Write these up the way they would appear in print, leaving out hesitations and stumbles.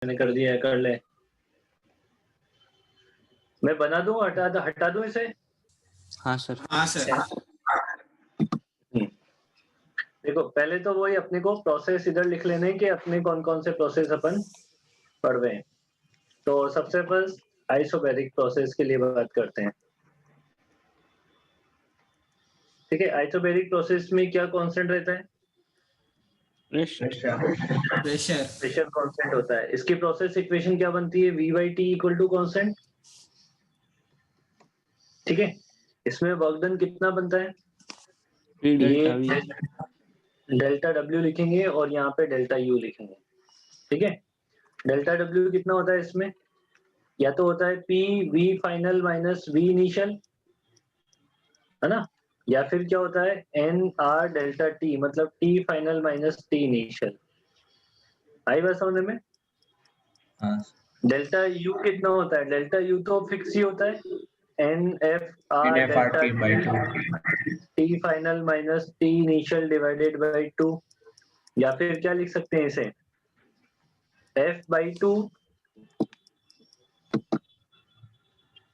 मैंने कर दिया है, कर ले। मैं बना दूं, हटा दूं इसे? हाँ सर। हाँ सर। देखो पहले तो वही अपने को प्रोसेस इधर लिख लेने कि अपने कौन कौन से प्रोसेस अपन पढ़ रहे हैं। तो सबसे फर्स्ट आइसोबैरिक प्रोसेस के लिए बात करते हैं। ठीक है, आइसोबैरिक प्रोसेस में क्या कांस्टेंट रहता है? प्रेशर। प्रेशर कांस्टेंट होता है। इसकी प्रोसेस इक्वेशन क्या बनती है? V/T equal to constant. ठीक है, इसमें वर्क डन कितना बनता है? Delta we. डेल्टा W लिखेंगे और यहाँ पे डेल्टा U लिखेंगे। ठीक है, डेल्टा W कितना होता है इसमें? या तो होता है P V final minus V initial, है ना? या फिर क्या होता है N R डेल्टा T, मतलब T final minus T initial. आई बात समझ में? हाँ। डेल्टा U कितना होता है? डेल्टा U तो फिक्स ही होता है, NFR delta T final minus T initial divided by 2। या फिर क्या लिख सकते हैं इसे? F/2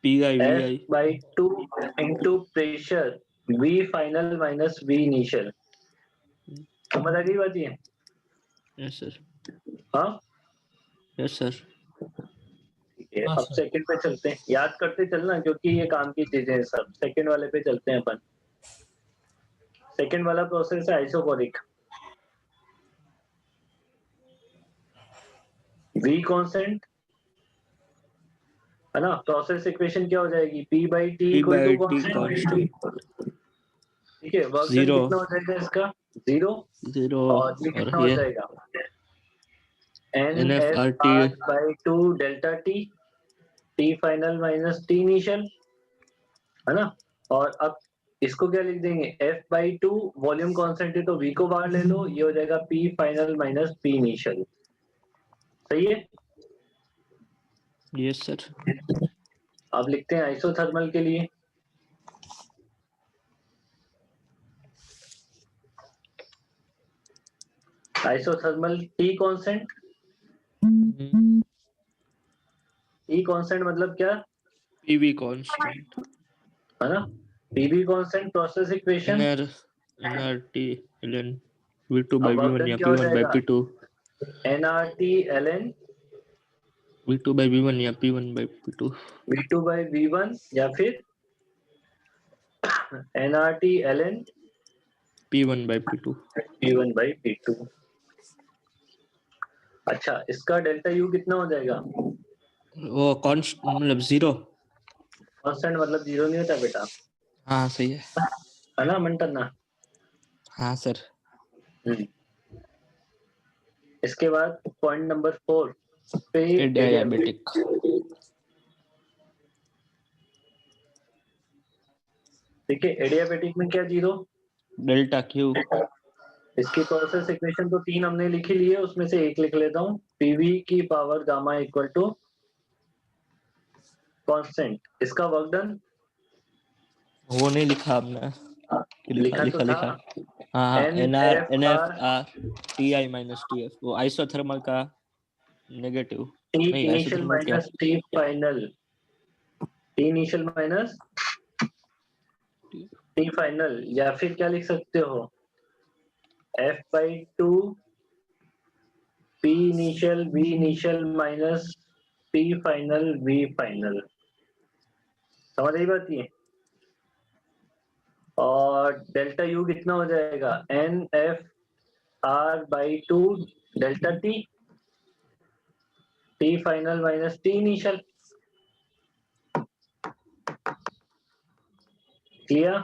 F/2 into pressure V final minus V initial. समझ आ गई बात ये? Yes sir. हाँ यस सर। ठीक है, अब सेकंड पे चलते हैं। याद करते चलना क्योंकि ये काम की चीजें हैं सब। सेकंड वाले पे चलते हैं अपन। सेकंड वाला प्रोसेस है आइसोकोरिक। V कांस्टेंट है ना? प्रोसेस इक्वेशन क्या हो जाएगी? P/T equal to constant. ठीक है, वर्क डन कितना हो जाएगा इसका? 0। और ये कितना हो जाएगा? NFR/2 delta T final minus T initial, है ना? और अब इसको क्या लिख देंगे? F/2 वॉल्यूम कांस्टेंट है तो V को बाहर ले लो, ये हो जाएगा P final minus P initial. सही है? Yes sir. अब लिखते हैं आइसोथर्मल के लिए। Isothermal T constant. T constant मतलब क्या? पीवी कांस्टेंट, है ना? PV constant process equation nRT ln V2 by अब वर्क V1 डन या क्या हो P1 by जाएगा? P2, nRT ln V2 by V1 या P1 by P2, V2 by V1 या फिर nRT ln P1 by P2। P1 by P2। अच्छा, इसका डेल्टा U कितना हो जाएगा? वो कांस्टेंट मतलब 0। कांस्टेंट मतलब 0 नहीं होता बेटा, हाँ सही है। है ना मंटन्ना? हाँ सर। इसके बाद पॉइंट नंबर 4 पे एडियाबेटिक। ठीक है, एडियाबेटिक में क्या 0? Delta Q। इसकी प्रोसेस इक्वेशन तो 3 हमने लिखी ली है, उसमें से एक लिख लेता हूँ। PV की power gamma equal to constant. इसका वर्क डन वो नहीं लिखा आपने? लिखा तो था। हाँ NF/R TI माइनस TF, वो आइसोथर्मल का नेगेटिव T नहीं, इनिशियल आइसोथर्मल क्या? Minus T final, T initial minus T final, या फिर क्या लिख सकते हो? F/2 P initial V initial minus P final V final. समझ आई बात ये? और डेल्टा U कितना हो जाएगा? NFR/2 delta T final minus T initial. Clear?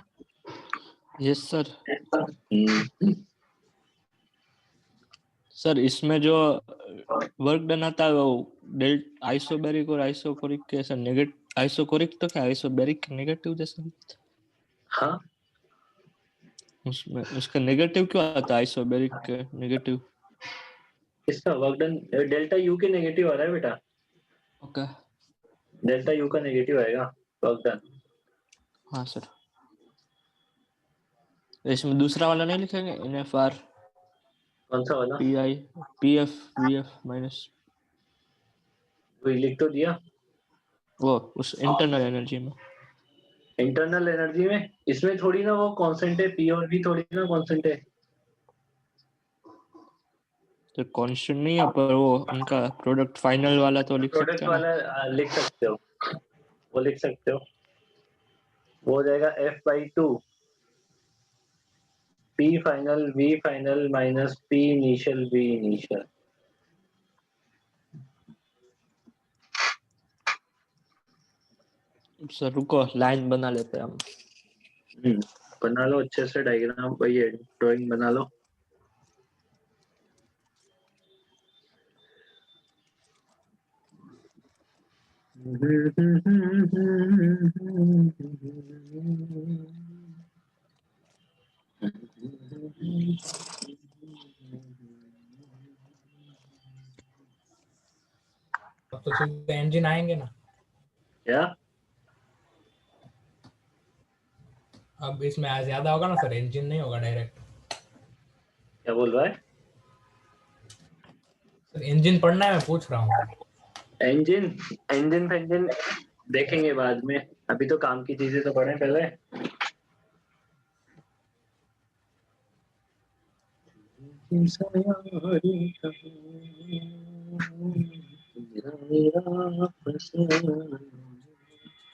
Yes sir. Sir इसमें जो वर्क डन आता है वो आइसोबैरिक और आइसोकोरिक के सर नेगेटिव, आइसोकोरिक तो क्या आइसोबैरिक नेगेटिव जैसा? हाँ, उसमें उसका नेगेटिव क्यों आता है? आइसोबैरिक के नेगेटिव इसका वर्क डन डेल्टा U के नेगेटिव आ रहा है बेटा। ओके। डेल्टा U का नेगेटिव आएगा वर्क डन। हाँ सर। इसमें दूसरा वाला नहीं लिखेंगे? NFR कौन सा वाला? PI PF VF माइनस वही लिख तो दिया। वो उस इंटरनल एनर्जी में। इंटरनल एनर्जी में इसमें थोड़ी ना वो कांस्टेंट है, पी और वी थोड़ी ना कांस्टेंट है। तो कांस्टेंट नहीं है, पर वो उनका प्रोडक्ट फाइनल वाला तो लिख सकते प्रोडक्ट हैं ना। वाला लिख सकते हो, वो लिख सकते हो। वो हो जाएगा F/2 P final V final minus P initial V initial. Sir रुको, लाइन बना लेते हैं हम। बना लो अच्छे से डायग्राम, वही ड्राइंग बना लो। अब तो सीधे इंजन आएंगे ना। क्या अब इसमें ज्यादा होगा ना सर, इंजन नहीं होगा डायरेक्ट। क्या बोल रहा है? सर इंजन पढ़ना है, मैं पूछ रहा हूँ। इंजन इंजन देखेंगे बाद में, अभी तो काम की चीजें तो पढ़ें पहले।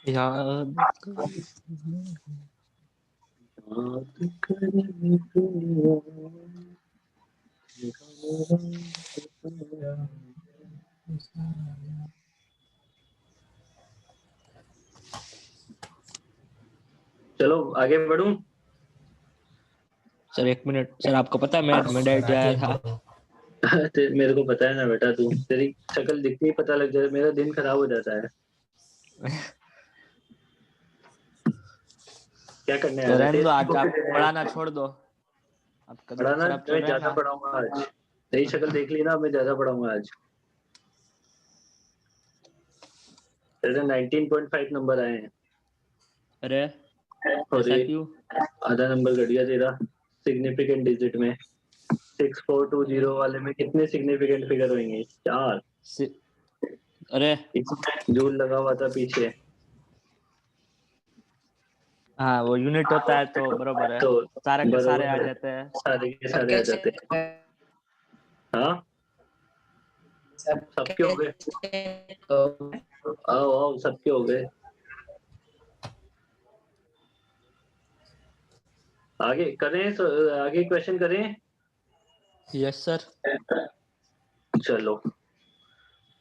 याद चलो आगे बढ़ूं। सर 1 मिनट, सर आपको पता है मैं डाइट सर, आया आगे था। बढ़ो। मेरे को पता है ना बेटा, तू तेरी शक्ल दिखती ही पता लग जाए, मेरा दिन खराब हो जाता है। क्या करने आया तो था? रहने दो, आज टेस्ट आप पढ़ाना छोड़ दो, आपका दिन पढ़ाना खराब चल मैं रहा है ज्यादा ना। पढ़ाऊंगा आज। तेरी शक्ल देख ली ना, मैं ज्यादा पढ़ाऊंगा आज। तेरे 19.5 नंबर आए हैं। अरे और ऐसा ये क्यों? आधा नंबर घट गया तेरा सिग्निफिकेंट डिजिट में। 6420 वाले में कितने सिग्निफिकेंट फिगर होंगे? 4। अरे जूल लगा हुआ था पीछे। हाँ, वो यूनिट होता है तो बरोबर है, तो सारे के सारे आ बरोबर है, जाते हैं। सारे के सारे आ जाते हैं। हाँ सबके हो गए, आओ आओ सबके हो गए। आगे करें तो आगे क्वेश्चन करें। Yes sir. चलो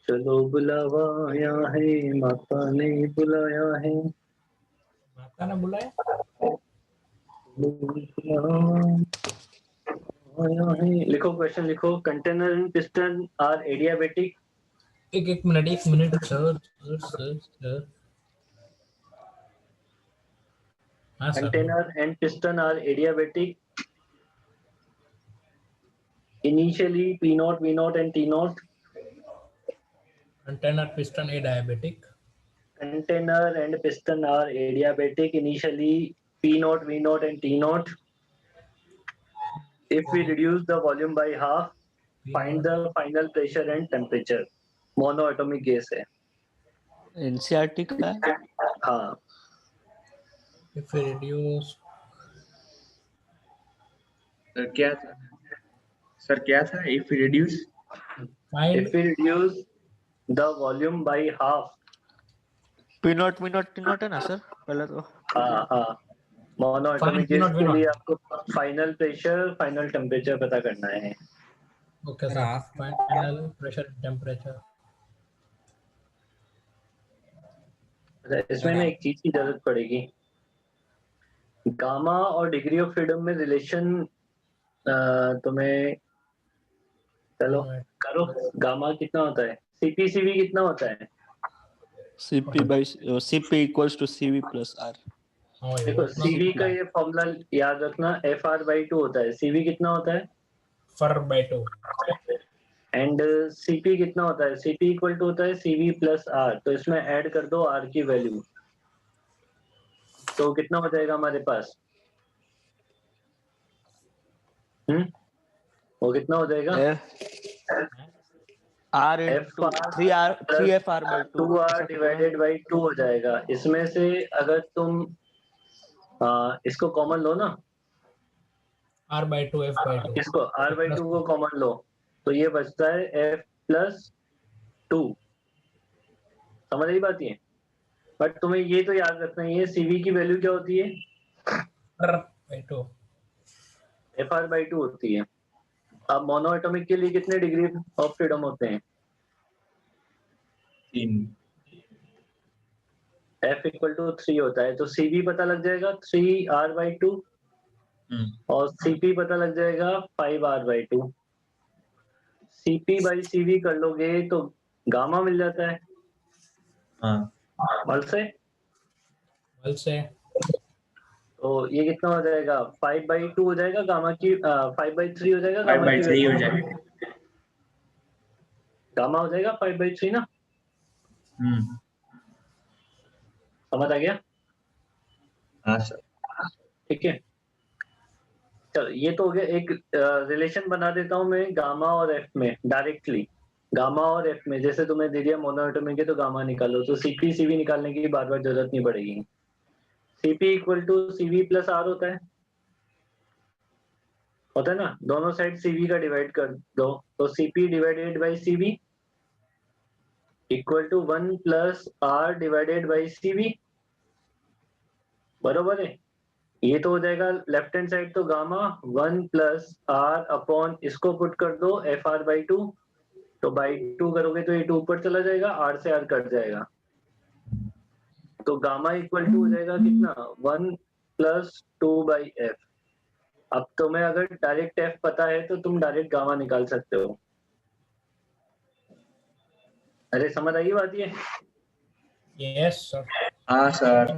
चलो बुलावा आया है, माता ने बुलाया है। माता ने बुलाया। आया है। लिखो क्वेश्चन लिखो। Container and piston are adiabatic. एक एक मिनट, एक मिनट सर सर सर सर। हाँ sir. Container and piston are adiabatic initially P naught V naught and T naught. Container piston adiabatic. Container and piston are adiabatic initially P naught V naught and T naught. If we reduce the volume by half, find the final pressure and temperature. Monoatomic gas है। NCERT का है। हाँ if reduce sir क्या था? Sir क्या था? If reduce find if we reduce the volume by half। P not T not है ना सर पहले तो। हाँ हाँ monoatomic find P gas not V के लिए नॉट। आपको फाइनल प्रेशर फाइनल टेम्परेचर पता करना है। Okay sir, final pressure temperature. इसमें ना एक चीज की जरूरत पड़ेगी। गामा और डिग्री ऑफ फ्रीडम में रिलेशन तुम्हें, चलो करो। गामा कितना होता है? सीपीसीवी कितना होता है? CP equals to CV plus R. देखो सीवी का ये फॉर्मूला याद रखना, FR/2 होता है। सीवी कितना होता है? फर बाय 2। एंड सीपी कितना होता है? सीपी इक्वल टू होता है सीवी प्लस आर। तो इसमें ऐड कर दो आर की वैल्यू, तो कितना हो जाएगा हमारे पास? वो कितना हो जाएगा? r into 3f r by 2 2r divided by 2 हो जाएगा। इसमें से अगर तुम इसको कॉमन लो ना, r by 2 f by 2 इसको r by 2 को कॉमन लो तो ये बचता है f प्लस 2। समझ आई बात ये? बट तुम्हें ये तो याद रखना है CV की वैल्यू क्या होती है? r by 2 FR by 2 होती है। अब मोनोएटॉमिक के लिए कितने डिग्री ऑफ फ्रीडम होते हैं? 3। F इक्वल टू 3 होता है, तो CV पता लग जाएगा 3r by 2 और CP पता लग जाएगा 5r by 2। CP by CV कर लोगे तो गामा मिल जाता है। हाँ बल से तो ये कितना हो जाएगा? 5 by 2 हो जाएगा गामा की, 5 by 3 हो जाएगा 5 गामा by की 3 वैल्यू। हो जाएगा। गामा हो जाएगा 5 by 3 ना। समझ आ गया? हाँ सर। ठीक है, चलो ये तो हो गया। एक रिलेशन बना देता हूं मैं गामा और एफ में डायरेक्टली। गामा और एफ में जैसे तुम्हें दे दिया मोनोएटॉमिक है तो गामा निकालो, तो सीपी सीवी निकालने की बार बार जरूरत नहीं पड़ेगी। CP equal to CV plus R होता है ना। दोनों साइड सीवी का डिवाइड कर दो तो CP divided by CV equal to 1 plus R divided by CV. बरोबर है? ये तो हो जाएगा लेफ्ट हैंड साइड तो गामा 1 प्लस आर अपॉन इसको पुट कर दो एफ आर बाई 2, तो बाई 2 करोगे तो ये 2 ऊपर चला जाएगा, आर से आर कट जाएगा, तो गामा इक्वल टू हो जाएगा कितना? 1 प्लस 2 बाई एफ। अब तुम्हें अगर डायरेक्ट एफ पता है तो तुम डायरेक्ट गामा निकाल सकते हो। अरे समझ आई बात ये? Yes sir. हाँ सर।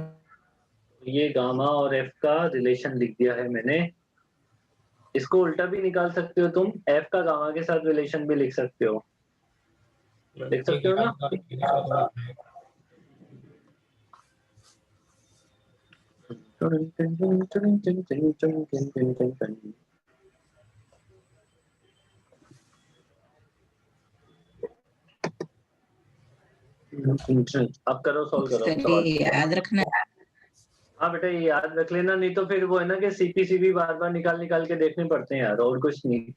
ये गामा और एफ का रिलेशन लिख दिया है मैंने। इसको उल्टा भी निकाल सकते हो तुम, एफ का गामा के साथ रिलेशन भी लिख सकते हो। लिख सकते हो ना? अब करो, सॉल्व करो। याद रखना। हाँ बेटा ये याद रख लेना, नहीं तो फिर वो है ना कि सीपी बार बार निकाल निकाल के देखने पड़ते हैं यार, और कुछ नहीं।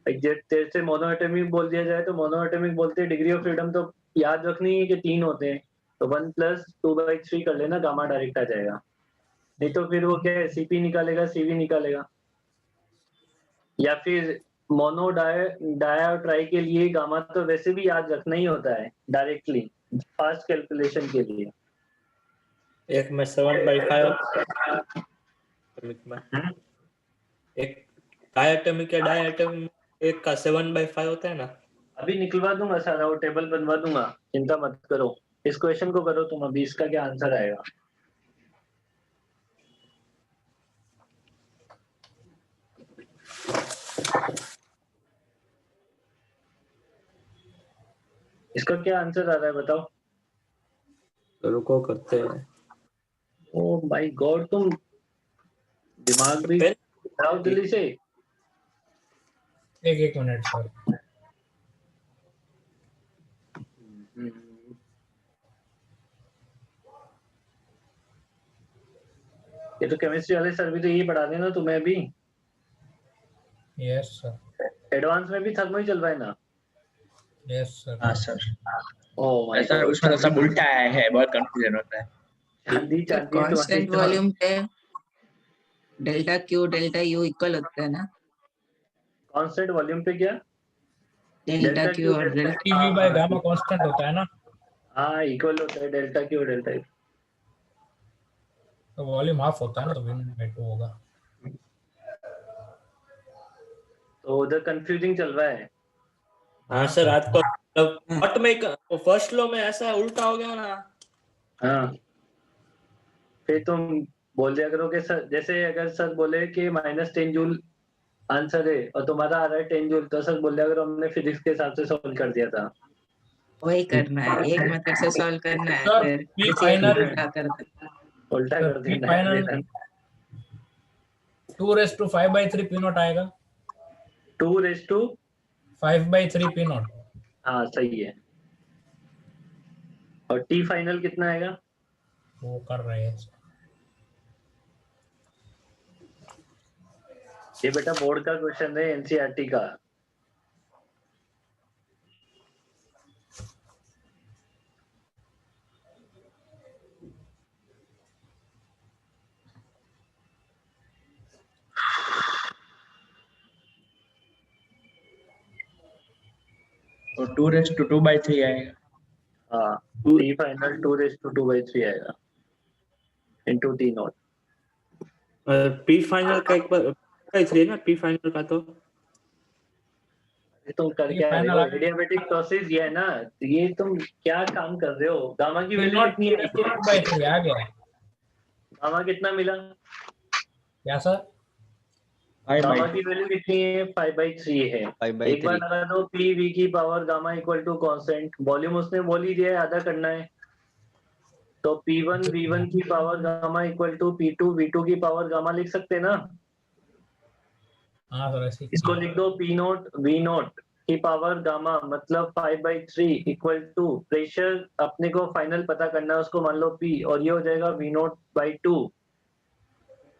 तेरे से मोनोएटॉमिक बोल दिया जाए तो मोनोएटॉमिक बोलते हैं, डिग्री ऑफ फ्रीडम तो याद रखनी है कि 3 होते हैं, तो 1 प्लस 2 बाई 3 कर लेना, गामा डायरेक्ट आ जाएगा। नहीं तो फिर वो क्या है, सीपी निकालेगा सीवी निकालेगा, या फिर मोनो डाई और ट्राई के लिए गामा तो वैसे भी याद रखना ही होता है डायरेक्टली फास्ट कैलकुलेशन के लिए। एक में 7/5 एक डायटोमिक या डायटोमिक एक का 7/5 होता है ना। अभी निकलवा दूंगा सारा, वो टेबल बनवा दूंगा, चिंता मत करो। इस क्वेश्चन को करो तुम, अभी इसका क्या आंसर आएगा। इसका क्या आंसर आ रहा है बताओ। तो रुको करते हैं। ओ माय गॉड, तुम दिमाग भी खराब जल्दी से। एक मिनट सर। ये तो केमिस्ट्री वाले सर भी तो यही पढ़ा देना तुम्हें अभी। Yes sir. एडवांस में भी थर्मो ही चल रहा है ना। Yes sir. हाँ सर। ओह माय सर उसमें तो सब उल्टा है, बहुत कंफ्यूजन होता है। चांदी कांस्टेंट वॉल्यूम पे delta Q delta U equal होता है ना। कांस्टेंट वॉल्यूम पे क्या? डेल्टा क्यू और delta TV by gamma constant होता है ना। हाँ इक्वल होता है डेल्टा क्यू डेल्टा यू। तो वॉल्यूम हाफ होता है ना, तो V बाय 2 होगा। तो उधर कंफ्यूजिंग चल रहा है। हाँ सर, आज तो बट में फर्स्ट लो में ऐसा उल्टा हो गया ना। हाँ फिर तुम बोल दिया करो कि सर, जैसे अगर सर बोले कि -10 जूल आंसर है और तुम्हारा आ रहा है 10 जूल, तो सर बोल दिया करो हमने फिजिक्स के हिसाब से सॉल्व कर दिया था। वही करना है, एक मेथड से सॉल्व करना है, सर, फिर P किसी फाइनल उल्टा कर देना। उल्टा सर, कर P देना फाइनल है। 2⁵ 5/3 P0 आएगा। 2⁵ 5/3 P0। हाँ सही है। और टी फाइनल कितना आएगा? वो कर रहे हैं। ये बेटा बोर्ड का क्वेश्चन है, एनसीईआरटी का। तो 2^2/3 आएगा। हाँ, टी फाइनल 2/2/3 आएगा into T not. P final का एक बार 3 ना, पी फाइनल का तो तुम कर ये क्या रहे फाइनल हो? आ गया। एडियाबेटिक प्रोसेस ये है ना, ये तुम क्या काम कर रहे हो? गामा की पी वैल्यू नॉट कितनी है? 2/3 आ गया। गामा कितना मिला? क्या सर? गामा 5/3। की वैल्यू कितनी है? 5/3 है। 5/3 एक बार लगा दो पी वी की power gamma equal to constant, volume उसने बोल ही दिया है, आधा करना है। तो P1 V1 की power gamma equal to P2 V2 की पावर गामा लिख सकते हैं ना? हाँ सर, ऐसे इसको ही। लिख दो P नोट V नोट की पावर गामा, मतलब 5/3 इक्वल टू प्रेशर अपने को फाइनल पता करना है, उसको मान लो P, और ये हो जाएगा V0/2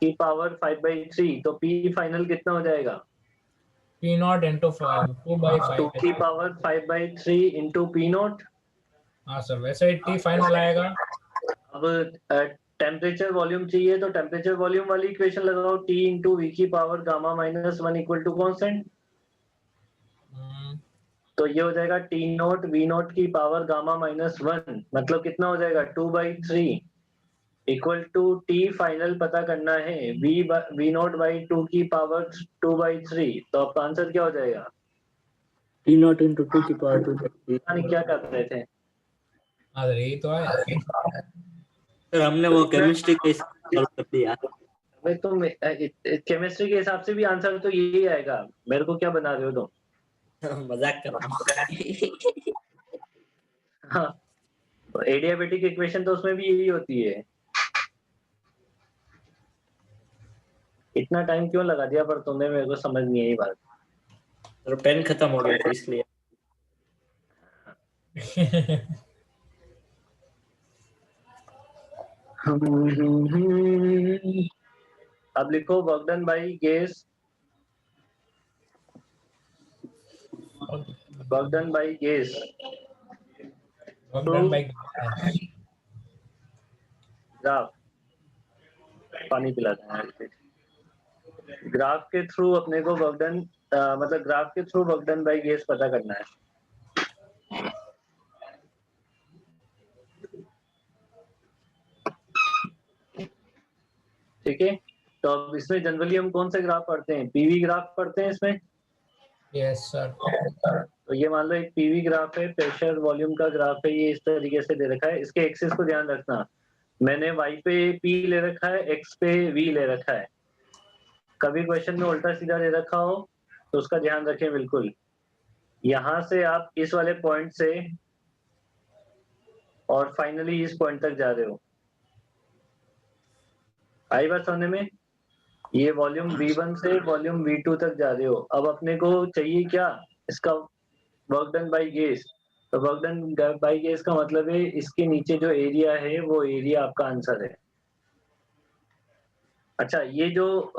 की पावर 5/3। तो P फाइनल कितना हो जाएगा? P not into 2/5। 2 की पावर 5/3 इंटू P नोट। हाँ सर, वैसे ही टी फाइनल आएगा। अब टेम्परेचर वॉल्यूम चाहिए, तो टेम्परेचर वॉल्यूम वाली इक्वेशन लगाओ, T इंटू वी की power gamma -1 equal to constant. तो ये हो जाएगा T नोट V नोट की पावर गामा -1, मतलब कितना हो जाएगा? 2/3 इक्वल टू T फाइनल पता करना है, V0/2 की पावर 2/3। तो आपका आंसर क्या हो जाएगा? टी नॉट इंटू 2 की पावर 2। पता नहीं क्या कर रहे थे। हाँ सर, यही तो है। सर हमने वो केमिस्ट्री के सॉल्व कर दिया। भाई तुम केमिस्ट्री के हिसाब से भी आंसर तो यही आएगा, मेरे को क्या बना रहे हो तुम? मजाक कर रहा हूँ। हाँ, एडियाबेटिक इक्वेशन तो उसमें भी यही होती है। इतना टाइम क्यों लगा दिया पर तुमने, मेरे को समझ नहीं आई बात। सर पेन खत्म हो गया था इसलिए। अब लिखो work done by gas, work done by gas done by. Graph, पानी पिलाता है। ग्राफ के थ्रू अपने को वर्क डन, मतलब ग्राफ के through work done by gas पता करना है। ठीक है, तो अब इसमें जनरली हम कौन से ग्राफ पढ़ते हैं? पीवी ग्राफ पढ़ते हैं इसमें। Yes sir. तो ये मान लो एक पीवी ग्राफ है, प्रेशर वॉल्यूम का ग्राफ है, ये इस तरीके से दे रखा है। इसके एक्सिस को ध्यान रखना, मैंने y पे P ले रखा है, x पे V ले रखा है। कभी क्वेश्चन में उल्टा सीधा दे रखा हो तो उसका ध्यान रखें बिल्कुल। यहां से आप इस वाले पॉइंट से और फाइनली इस पॉइंट तक जा रहे हो। आई बात समझने में? ये वॉल्यूम V1 से वॉल्यूम V2 तक जा रहे हो। अब अपने को चाहिए क्या? इसका वर्क डन बाय गैस। तो वर्क डन बाय गैस का मतलब है इसके नीचे जो एरिया है वो एरिया आपका आंसर है। अच्छा, ये जो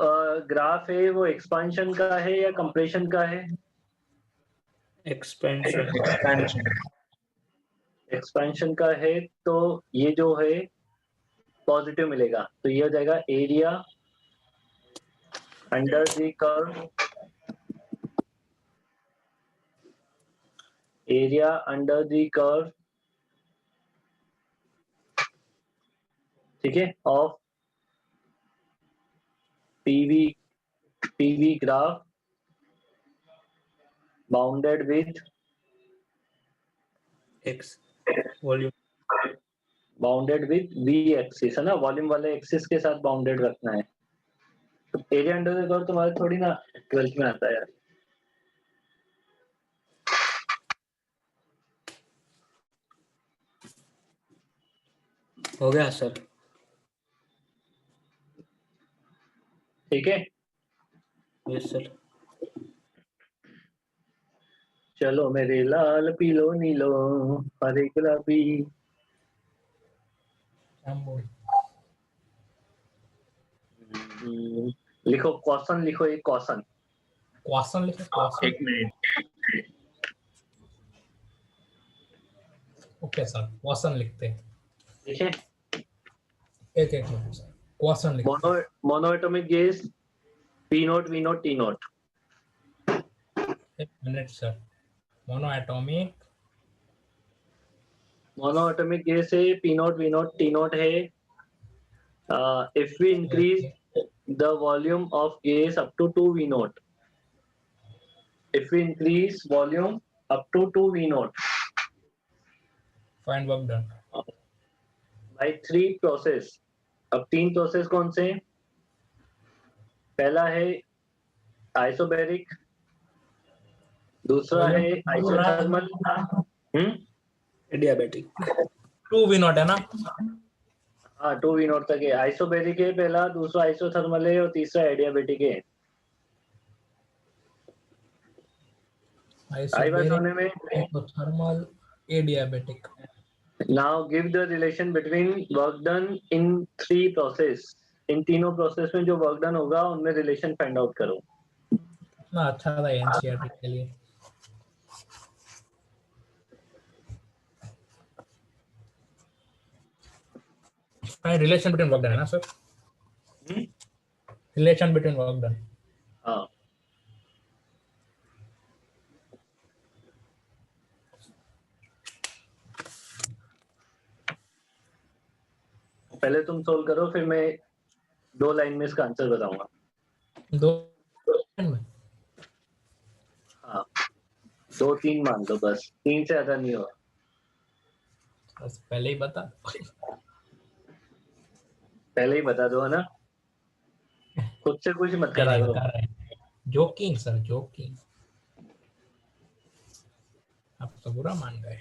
ग्राफ है वो एक्सपांशन का है या कंप्रेशन का है? एक्सपेंशन। एक्सपेंशन का है, तो ये जो है पॉजिटिव मिलेगा। तो ये हो जाएगा area under the curve, area under the curve, ठीक है, of PV graph bounded with x volume. Bounded with we axis, है ना, वॉल्यूम वाले एक्सिस के साथ बाउंडेड रखना है। तो एरिया अंडर द कर्व तुम्हारे थोड़ी ना 12th में आता है यार। हो गया सर। ठीक है, यस सर। चलो मेरे लाल पीलो नीलो हरे गुलाबी। जामुन। लिखो क्वेश्चन, लिखो एक क्वेश्चन। क्वेश्चन लिखो, क्वेश्चन। एक मिनट। ओके सर, क्वेश्चन लिखते हैं। लिखे। एक एक मिनट सर, क्वेश्चन लिखते मोनो हैं। Monoatomic gas P naught V naught T naught. एक मिनट सर। मोनोएटॉमिक मोनोएटॉमिक गैस है P naught V naught T naught है। If we increase the volume of gas up to 2 V naught. If we increase volume up to 2 V naught find work done. by 3 process. अब 3 process कौन से हैं? पहला है isobaric, दूसरा है isothermal. Adiabatic. 2 we not है ना? हाँ 2 V naught तक है। आइसोबैरिक है पहला, दूसरा आइसोथर्मल है और तीसरा एडियाबेटिक है। आई बात होने में। Isothermal, adiabatic. Now give the relation between work done in 3 process. इन तीनों प्रोसेस में जो वर्क डन होगा उनमें रिलेशन फाइंड आउट करो। कितना अच्छा था एनसीईआरटी के लिए। रिलेशन बिटवीन वर्क डन है ना sir? Relation between work done. हाँ पहले तुम सोल्व करो, फिर मैं 2 लाइन में इसका आंसर बताऊंगा। 2 में हाँ 2-3 मान लो बस, 3 से ज्यादा नहीं होगा। बस पहले ही बता। पहले ही बता दो है ना, खुद से कुछ मत नहीं करा नहीं करो। बता रहे हैं। Joking sir, joking. आप तो बुरा मान गए।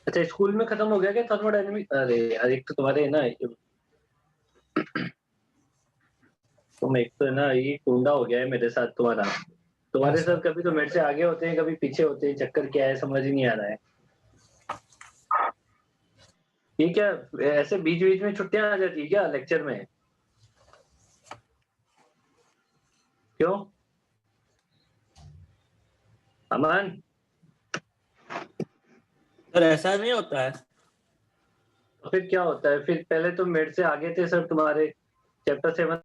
अच्छा स्कूल में खत्म हो गया क्या थर्मोडायनेमिक? अरे यार एक तो तुम्हारे है ना, तुम एक तो है ना, ये कुंडा हो गया है मेरे साथ तुम्हारा। तुम्हारे Yes, सर sir. कभी तो मेरे से आगे होते हैं कभी पीछे होते हैं, चक्कर क्या है समझ ही नहीं आ रहा है। ये क्या ऐसे बीच बीच में छुट्टियां आ जाती है क्या लेक्चर में? क्यों अमन? सर ऐसा नहीं होता है। तो फिर क्या होता है? फिर पहले तुम मेरे से आगे थे सर, तुम्हारे चैप्टर 7